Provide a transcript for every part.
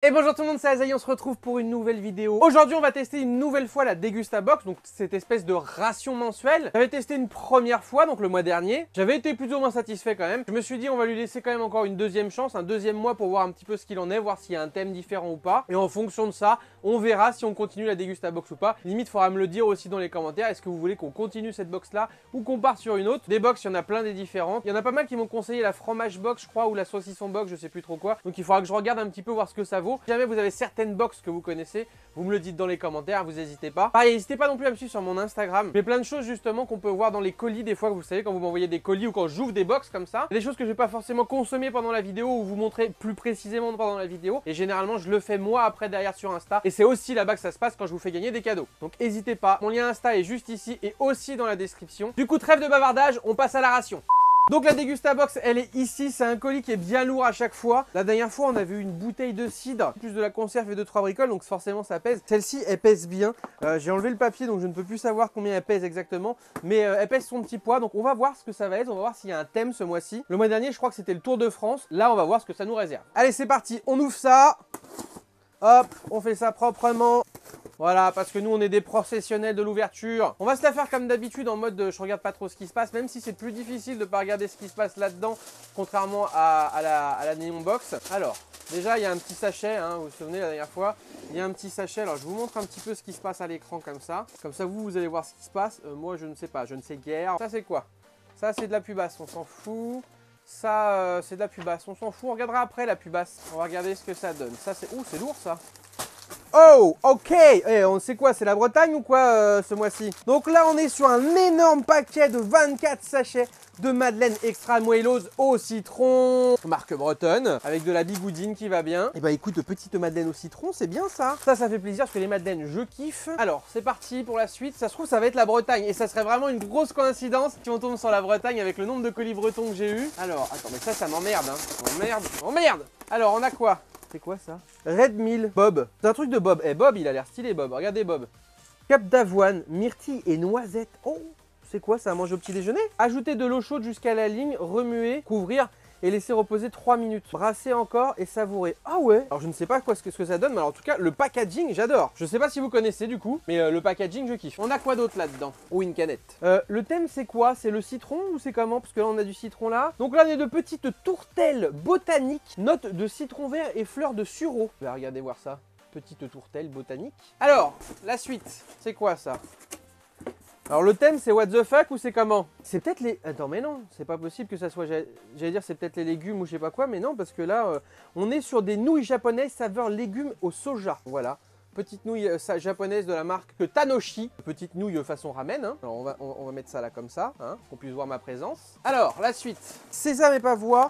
Et bonjour tout le monde, c'est Azaï, on se retrouve pour une nouvelle vidéo. Aujourd'hui on va tester une nouvelle fois la Degusta Box, donc cette espèce de ration mensuelle. J'avais testé une première fois, donc le mois dernier. J'avais été plus ou moins satisfait quand même. Je me suis dit on va lui laisser quand même encore une deuxième chance, un deuxième mois pour voir un petit peu ce qu'il en est, voir s'il y a un thème différent ou pas. Et en fonction de ça, on verra si on continue la Degusta Box ou pas. Limite, il faudra me le dire aussi dans les commentaires. Est-ce que vous voulez qu'on continue cette box là ou qu'on parte sur une autre? Des box, il y en a plein des différentes. Il y en a pas mal qui m'ont conseillé la fromage box, je crois, ou la saucisson box, je sais plus trop quoi. Donc il faudra que je regarde un petit peu voir ce que ça vaut. Si jamais vous avez certaines box que vous connaissez, vous me le dites dans les commentaires, vous n'hésitez pas. Pareil, n'hésitez pas non plus à me suivre sur mon Instagram. J'ai plein de choses justement qu'on peut voir dans les colis des fois, vous savez, quand vous m'envoyez des colis ou quand j'ouvre des box comme ça. Des choses que je vais pas forcément consommer pendant la vidéo ou vous montrer plus précisément pendant la vidéo. Et généralement, je le fais moi après derrière sur Insta. Et c'est aussi là-bas que ça se passe quand je vous fais gagner des cadeaux. Donc n'hésitez pas, mon lien Insta est juste ici et aussi dans la description. Du coup, trêve de bavardage, on passe à la ration. Donc la Degusta Box, elle est ici, c'est un colis qui est bien lourd à chaque fois. La dernière fois, on avait eu une bouteille de cidre, plus de la conserve et 2-3 bricoles, donc forcément ça pèse. Celle-ci, elle pèse bien. J'ai enlevé le papier, donc je ne peux plus savoir combien elle pèse exactement, mais elle pèse son petit poids, donc on va voir ce que ça va être, on va voir s'il y a un thème ce mois-ci. Le mois dernier, je crois que c'était le Tour de France. Là, on va voir ce que ça nous réserve. Allez, c'est parti, on ouvre ça. Hop, on fait ça proprement. Voilà, parce que nous, on est des professionnels de l'ouverture. On va se la faire comme d'habitude en mode je regarde pas trop ce qui se passe, même si c'est plus difficile de pas regarder ce qui se passe là-dedans, contrairement à la Neon Box. Alors, déjà, il y a un petit sachet, hein, vous vous souvenez la dernière fois, il y a un petit sachet. Alors, je vous montre un petit peu ce qui se passe à l'écran comme ça. Comme ça, vous allez voir ce qui se passe. Moi, je ne sais pas, je ne sais guère. Ça, c'est quoi? Ça, c'est de la pubasse, on s'en fout. Ça, c'est de la pubasse, on s'en fout. On regardera après la pubasse. On va regarder ce que ça donne. Ça, c'est... Ouh, c'est lourd, ça. Oh, ok. On sait quoi, c'est la Bretagne ou quoi ce mois-ci? Donc là, on est sur un énorme paquet de 24 sachets de madeleine extra moellose au citron, marque bretonne, avec de la bigoudine qui va bien. Et bah écoute, petite madeleine au citron, c'est bien ça. Ça fait plaisir parce que les madeleines, je kiffe. Alors, c'est parti pour la suite. Ça se trouve, ça va être la Bretagne. Et ça serait vraiment une grosse coïncidence si on tombe sur la Bretagne avec le nombre de colis bretons que j'ai eu. Alors, attends, mais ça m'emmerde, hein. M'emmerde. Alors, on a quoi? C'est quoi ça? Red Mill Bob. C'est un truc de Bob. Eh, Bob, il a l'air stylé, Bob. Regardez, Bob. Cap d'avoine, myrtille et noisette. Oh, c'est quoi ça à manger au petit déjeuner? Ajouter de l'eau chaude jusqu'à la ligne, remuer, couvrir et laisser reposer 3 minutes. Brasser encore et savourer. Ah ouais. Alors je ne sais pas ce que ça donne, mais alors, en tout cas, le packaging, j'adore. Je ne sais pas si vous connaissez du coup, mais le packaging, je kiffe. On a quoi d'autre là-dedans? Ou une canette. Le thème, c'est quoi? C'est le citron ou c'est comment? Parce que là, on a du citron là. Donc là, on a de petites tourtelles botaniques, notes de citron vert et fleurs de sureau. Regardez voir ça. Petite tourtelle botanique. Alors, la suite, c'est quoi ça? Alors le thème c'est what the fuck ou c'est comment? C'est peut-être les... Attends mais non, c'est pas possible que ça soit... J'allais dire c'est peut-être les légumes ou je sais pas quoi, mais non parce que là on est sur des nouilles japonaises saveur légumes au soja. Voilà, petite nouille japonaise de la marque Tanoshi. Petite nouille façon ramen, hein. Alors on va mettre ça là comme ça, hein, qu'on puisse voir ma présence. Alors la suite, sésame et pavois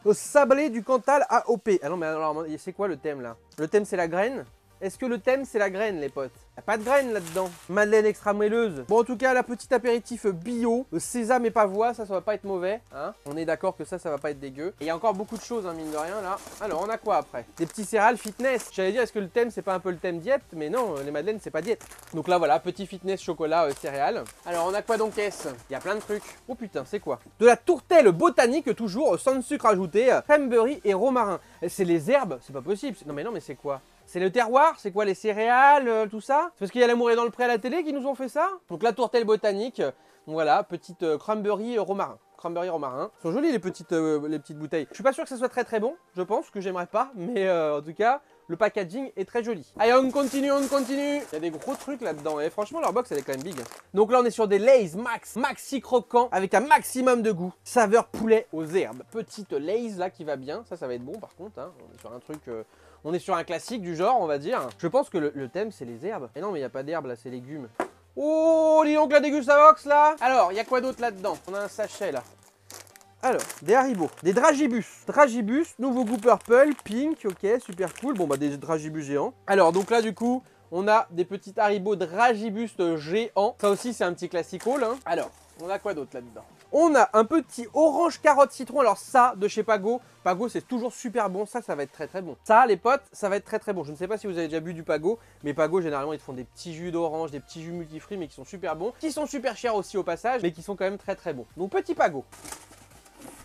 au sablé du Cantal AOP. Ah non mais alors c'est quoi le thème là? Le thème c'est la graine? Est-ce que le thème c'est la graine les potes? Y'a pas de graine là-dedans. Madeleine extra moelleuse. Bon en tout cas la petite apéritif bio, sésame et pavois, ça va pas être mauvais, hein. On est d'accord que ça va pas être dégueu. Et il y a encore beaucoup de choses hein, mine de rien là. Alors on a quoi après? Des petits céréales fitness. J'allais dire est-ce que le thème c'est pas un peu le thème diète? Mais non, les madeleines c'est pas diète. Donc là voilà, petit fitness chocolat céréales. Alors on a quoi donc qu'est-ce? Il y a plein de trucs. Oh putain c'est quoi? De la tourtelle botanique toujours, sans sucre ajouté, cranberry et romarin. C'est les herbes? C'est pas possible. Non mais c'est quoi? C'est le terroir? C'est quoi les céréales, tout ça? C'est parce qu'il y a l'amour est dans le pré à la télé qui nous ont fait ça? Donc la tourtelle botanique, voilà, petite cranberry romarin. Cranberry romarin. Ils sont jolies les petites bouteilles. Je suis pas sûr que ça soit très bon, je pense que j'aimerais pas, mais en tout cas, le packaging est très joli. Allez, on continue, on continue. Il y a des gros trucs là-dedans et franchement leur box elle est quand même big. Donc là on est sur des Lay's Max, maxi croquants avec un maximum de goût. Saveur poulet aux herbes. Petite Lay's là qui va bien, ça va être bon par contre, hein. On est sur un truc... On est sur un classique du genre, on va dire. Je pense que le thème, c'est les herbes. Et non, mais il n'y a pas d'herbes, là, c'est légumes. Oh, dis donc la Degusta Box, là. Alors, il y a quoi d'autre là-dedans? On a un sachet, là. Alors, des Haribo, des Dragibus. Dragibus, nouveau goût purple, pink, ok, super cool. Bon, bah, des Dragibus géants. Alors, donc là, du coup, on a des petits Haribo Dragibus géants. Ça aussi, c'est un petit classico, là. Alors, on a quoi d'autre là-dedans? On a un petit orange carotte citron. Alors ça, de chez Pago. Pago, c'est toujours super bon. Ça va être très bon. Ça, les potes, ça va être très bon. Je ne sais pas si vous avez déjà bu du Pago, mais Pago, généralement, ils te font des petits jus d'orange, des petits jus multifruits, mais qui sont super bons. Qui sont super chers aussi au passage, mais qui sont quand même très bons. Donc, petit Pago.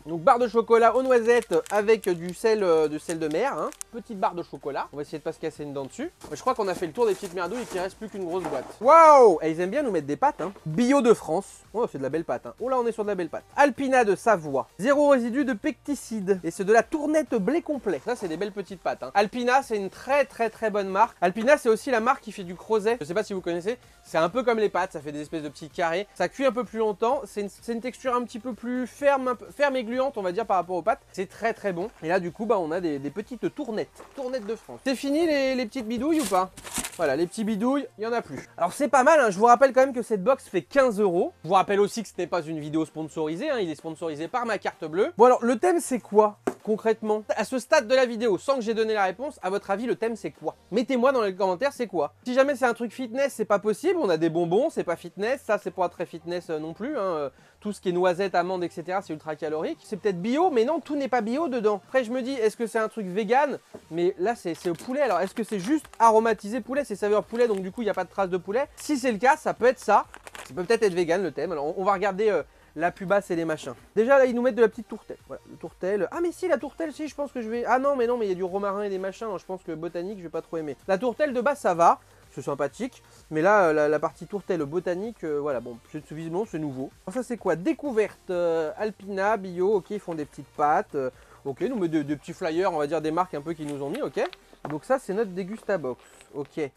Donc, barre de chocolat aux noisettes avec du sel de mer. Hein. petite barre de chocolat. On va essayer de pas se casser une dent dessus. Je crois qu'on a fait le tour des petites merdouilles et qu'il reste plus qu'une grosse boîte. Waouh! Et ils aiment bien nous mettre des pâtes, hein. Bio de France. Oh, c'est de la belle pâte, hein. Oh là, on est sur de la belle pâte. Alpina de Savoie. Zéro résidu de pesticides. Et c'est de la tournette blé complet. Ça, c'est des belles petites pâtes, hein. Alpina, c'est une très bonne marque. Alpina, c'est aussi la marque qui fait du crozet. Je sais pas si vous connaissez. C'est un peu comme les pâtes. Ça fait des espèces de petits carrés. Ça cuit un peu plus longtemps. C'est une texture un petit peu plus ferme, ferme et gluante, on va dire, par rapport aux pâtes. C'est très bon. Et là, du coup, bah, on a des petites tournettes. Tournettes de France. C'est fini les petites bidouilles ou pas? Voilà, les petits bidouilles, il n'y en a plus. Alors c'est pas mal, hein. Je vous rappelle quand même que cette box fait 15 €. Je vous rappelle aussi que ce n'est pas une vidéo sponsorisée, hein. Il est sponsorisé par ma carte bleue. Bon alors, le thème c'est quoi concrètement? À ce stade de la vidéo, sans que j'ai donné la réponse, à votre avis, le thème c'est quoi? Mettez-moi dans les commentaires c'est quoi. Si jamais c'est un truc fitness, c'est pas possible, on a des bonbons, c'est pas fitness, ça c'est pas très fitness non plus, hein. Tout ce qui est noisettes, amandes, etc. c'est ultra calorique. C'est peut-être bio, mais non, tout n'est pas bio dedans. Après je me dis, est-ce que c'est un truc vegan? Mais là c'est au poulet, alors est-ce que c'est juste aromatisé poulet? C'est saveur poulet, donc du coup il n'y a pas de trace de poulet. Si c'est le cas, ça peut être ça. Ça peut peut-être être vegan le thème. Alors on va regarder la pubasse et les machins. Déjà là ils nous mettent de la petite tourtelle. Voilà, le tourtelle. Ah mais si, la tourtelle, si, je pense que je vais... Ah non mais il y a du romarin et des machins. Je pense que botanique, je vais pas trop aimer. La tourtelle de base ça va, c'est sympathique. Mais là la partie tourtelle botanique, voilà, bon, visiblement c'est nouveau. Alors, ça c'est quoi? Découverte Alpina, bio, ok, ils font des petites pâtes. Ok, nous met des petits flyers, on va dire des marques un peu qui nous ont mis, ok. Donc ça c'est notre Dégustabox, ok.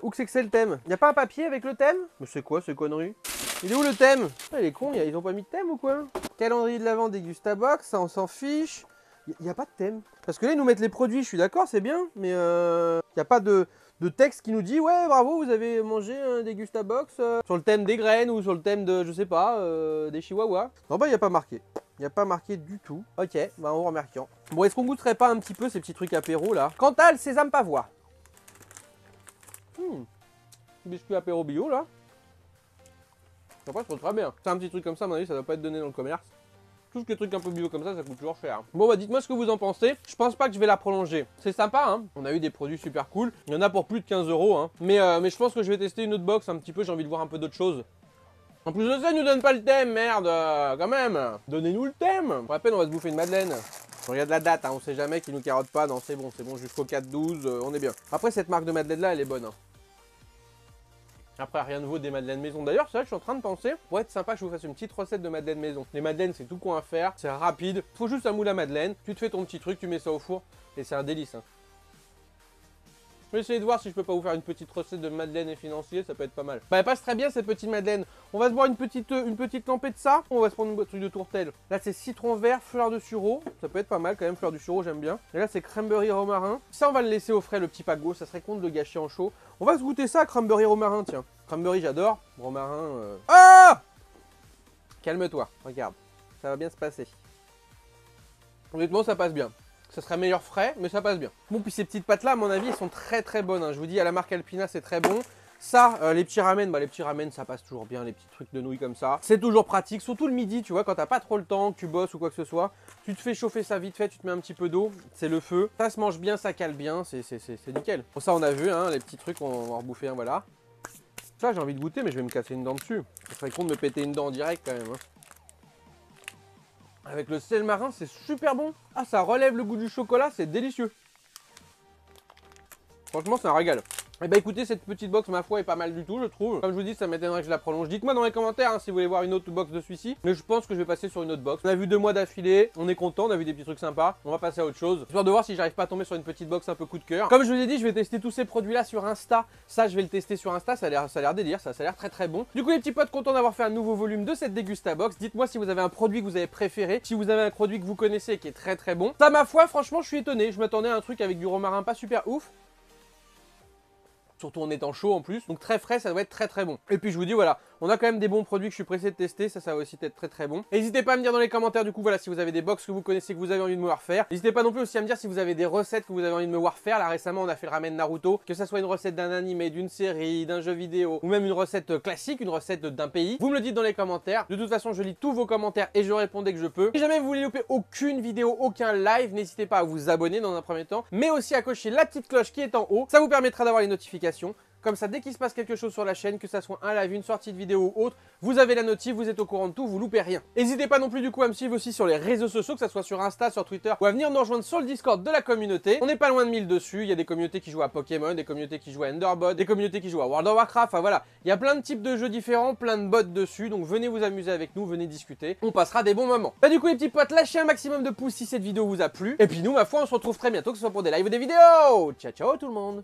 Où que c'est le thème? Y a pas un papier avec le thème? Mais c'est quoi ces conneries? Il est où le thème? Ah, il est con, ils ont pas mis de thème ou quoi? Calendrier de l'Avent Dégustabox, ça on s'en fiche. Y a pas de thème. Parce que là ils nous mettent les produits, je suis d'accord, c'est bien, mais y a pas de texte qui nous dit ouais bravo vous avez mangé un Dégustabox sur le thème des graines ou sur le thème de je sais pas des chihuahuas. Non bah y a pas marqué. Il n'y a pas marqué du tout. Ok, bah on remarque. Bon, est-ce qu'on goûterait pas un petit peu ces petits trucs apéro là? Cantal, sésame pavois. Biscuit apéro bio là. Ça passe très bien. C'est un petit truc comme ça, à mon avis, ça doit pas être donné dans le commerce. Tout ce qui est truc un peu bio comme ça coûte toujours cher. Bon bah dites-moi ce que vous en pensez. Je pense pas que je vais la prolonger. C'est sympa, hein. On a eu des produits super cool. Il y en a pour plus de 15 €, hein. Mais je pense que je vais tester une autre box un petit peu. J'ai envie de voir un peu d'autres choses. En plus de ça, ils nous donnent pas le thème, merde, quand même. Donnez-nous le thème. Pour la peine, on va se bouffer une madeleine. On regarde la date, hein, on sait jamais qu'ils nous carottent pas. Non, c'est bon, jusqu'au 4/12, on est bien. Après, cette marque de madeleine là, elle est bonne, hein. Après, rien ne vaut des madeleines maison. D'ailleurs, c'est vrai que je suis en train de penser, pour être sympa, que je vous fasse une petite recette de madeleine maison. Les madeleines, c'est tout con à faire, c'est rapide. Faut juste un moule à madeleine, tu te fais ton petit truc, tu mets ça au four, et c'est un délice, hein. Je vais essayer de voir si je peux pas vous faire une petite recette de madeleine et financier, ça peut être pas mal. Bah, elle passe très bien cette petite madeleine. On va se boire une petite lampée de ça. On va se prendre une truc de tourtelle. Là, c'est citron vert, fleur de sureau. Ça peut être pas mal quand même, fleur du sureau, j'aime bien. Et là, c'est cranberry romarin. Ça, on va le laisser au frais, le petit paquebot. Ça serait con de le gâcher en chaud. On va se goûter ça, cranberry romarin, tiens. Cranberry, j'adore. Romarin. Ah! Calme-toi, regarde. Ça va bien se passer. Honnêtement, ça passe bien. Ça serait meilleur frais, mais ça passe bien. Bon, puis ces petites pâtes-là, à mon avis, elles sont très bonnes, hein. Je vous dis, à la marque Alpina, c'est très bon. Ça, les petits ramen, bah les petits ramen, ça passe toujours bien, les petits trucs de nouilles comme ça. C'est toujours pratique, surtout le midi, tu vois, quand t'as pas trop le temps, que tu bosses ou quoi que ce soit. Tu te fais chauffer ça vite fait, tu te mets un petit peu d'eau, c'est le feu. Ça se mange bien, ça cale bien, c'est nickel. Bon, ça, on a vu, hein, les petits trucs, on va en rebouffer un, voilà. Ça, j'ai envie de goûter, mais je vais me casser une dent dessus. Ça serait con de me péter une dent en direct quand même, hein. Avec le sel marin, c'est super bon. Ah, ça relève le goût du chocolat, c'est délicieux. Franchement, c'est un régal. Et bah écoutez, cette petite box, ma foi, est pas mal du tout, je trouve. Comme je vous dis, ça m'étonnerait que je la prolonge. Dites-moi dans les commentaires hein, si vous voulez voir une autre box de celui-ci. Mais je pense que je vais passer sur une autre box. On a vu 2 mois d'affilée, on est content, on a vu des petits trucs sympas. On va passer à autre chose. Histoire de voir si j'arrive pas à tomber sur une petite box un peu coup de cœur. Comme je vous ai dit, je vais tester tous ces produits-là sur Insta. Ça, je vais le tester sur Insta, ça a l'air délire, ça a l'air très bon. Du coup, les petits potes, contents d'avoir fait un nouveau volume de cette Dégustabox. Dites-moi si vous avez un produit que vous avez préféré, si vous avez un produit que vous connaissez et qui est très bon. Ça, ma foi, franchement, je suis étonné. Je m'attendais à un truc avec du romarin pas super ouf. Surtout en étant chaud en plus, donc très frais, ça doit être très bon. Et puis je vous dis voilà, on a quand même des bons produits que je suis pressé de tester, ça va aussi être très bon. N'hésitez pas à me dire dans les commentaires du coup voilà si vous avez des box que vous connaissez, que vous avez envie de me voir faire. N'hésitez pas non plus aussi à me dire si vous avez des recettes que vous avez envie de me voir faire. Là récemment on a fait le ramen Naruto, que ça soit une recette d'un animé, d'une série, d'un jeu vidéo, ou même une recette classique, une recette d'un pays. Vous me le dites dans les commentaires, de toute façon je lis tous vos commentaires et je réponds dès que je peux. Si jamais vous voulez louper aucune vidéo, aucun live, n'hésitez pas à vous abonner dans un premier temps, mais aussi à cocher la petite cloche qui est en haut, ça vous permettra d'avoir les notifications. Comme ça, dès qu'il se passe quelque chose sur la chaîne, que ça soit un live, une sortie de vidéo ou autre, vous avez la notif, vous êtes au courant de tout, vous loupez rien. N'hésitez pas non plus du coup à me suivre aussi sur les réseaux sociaux, que ça soit sur Insta, sur Twitter, ou à venir nous rejoindre sur le Discord de la communauté. On n'est pas loin de 1000 dessus, il y a des communautés qui jouent à Pokémon, des communautés qui jouent à Enderbot, des communautés qui jouent à World of Warcraft, enfin voilà. Il y a plein de types de jeux différents, plein de bots dessus, donc venez vous amuser avec nous, venez discuter, on passera des bons moments. Bah du coup les petits potes, lâchez un maximum de pouces si cette vidéo vous a plu, et puis nous ma foi on se retrouve très bientôt, que ce soit pour des lives ou des vidéos. Ciao ciao tout le monde.